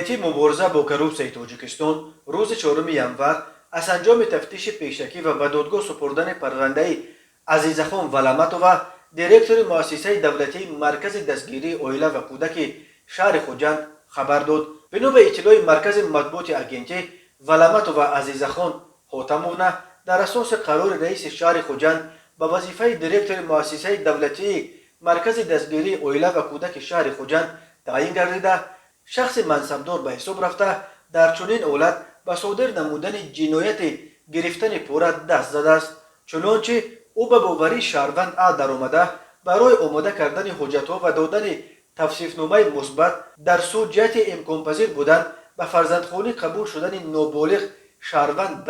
агенти мубориза бо коррупсияи Тоҷикистон рӯзи 4 январ аз анҷоми тафтиши пешакӣ ва ба додгоҳ супурдани парвандаи Азизахон Валаматова, директори муассисаи давлатии маркази дастгирии оила ва кӯдаки шаҳри Хуҷанд хабар дод. Бино ба иттилои маркази матбуоти агенти, Валаматова Азизахон Хотамовна дар асоси қарори раиси шаҳри Хуҷанд ба вазифаи директори муассисаи давлатии маркази дастгирии оила ва кӯдаки шаҳри Хуҷанд таъин гардида, шахси мансабдор ба ҳисоб рафта, дар чунин ҳолат ба содир намудани ҷинояти гирифтани пора даст задааст. Чунончи ӯ ба боварии шаҳрванд А даромада, барои омода кардани ҳуҷҷатҳо ва додани тавсифномаи мусбат дар суд ҷиҳати имконпазир будан ба фарзандхонӣ қабул шудани ноболиғ шаҳрванд Б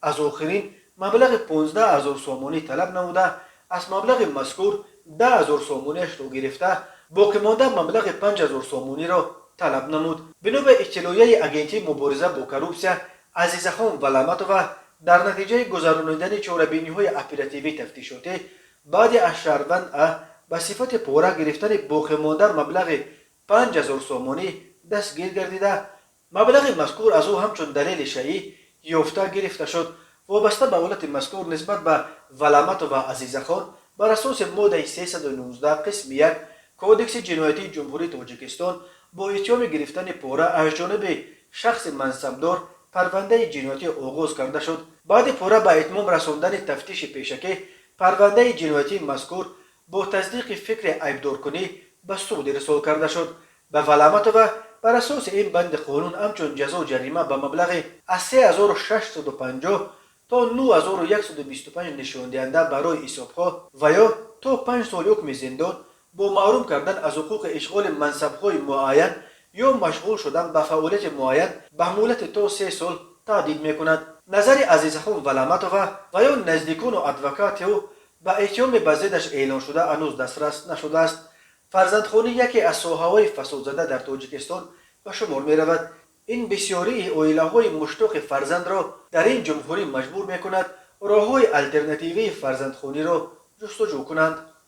аз охирин маблағи 15 000 сомонӣ талаб намуда, аз маблағи мазкур 10 000 сомониашро гирифта, боқимонда маблағи 5 000 сомониро талаб намуд. Бино ба иттилоияи агентии мубориза бо коррупсия Азизахон Валаматова, дар натиҷаи гузаронидани чорабиниҳои оперативии тафтишотӣ, баъди аз шаҳрванд А ба сифати пора гирифтани боқимонда маблағи 5 000 сомонӣ дастгир гардида, маблағи мазкур аз ӯ ҳамчун далели шаъӣ ёфта гирифта шуд. Вобаста ба ҳолати мазкур нисбат ба Валаматова Азизахон бар асоси моддаи 319 қисми 1 Кодекси ҷиноятии ҷумҳурии Тоҷикистон бо иттиҳоми гирифтани пора аз ҷониби шахси мансабдор парвандаи ҷиноятӣ оғоз карда шуд. Баъди пора ба итмом расондани тафтиши пешакӣ, парвандаи ҷиноятии мазкур бо tasdiqi фикри айбдоркунӣ ба суд ирсол карда шуд. Ба Валаматова бар асоси ин банди қонун ҳамчун ҷазо ҷарима ба маблағи аз 3650 то 9125 нишондиҳанда барои ҳисобхоҳ ва ё то 5 сол ҳукми зиндон бо маҳрум кардан аз ҳуқуқи ишғоли мансабҳои муайян ё машғул шудан ба фаъолияти муайян ба муҳлати то 3 сол таъдид мекунад. Назари Азизахон Валаматова ва ё наздикону адвокати ӯ ба иттиҳоми ба зиддаш эълон шуда ҳанӯз дастрас нашудааст. Фарзандхонӣ яке аз соҳаҳои фасодзада дар Тоҷикистон ба шумор меравад. ин бисёрии оилаҳои муштоқи фарзандро дар ин ҷумҳурӣ маҷбур мекунад роҳҳои алтернативии фарзандхониро ҷустуҷӯ кунанд.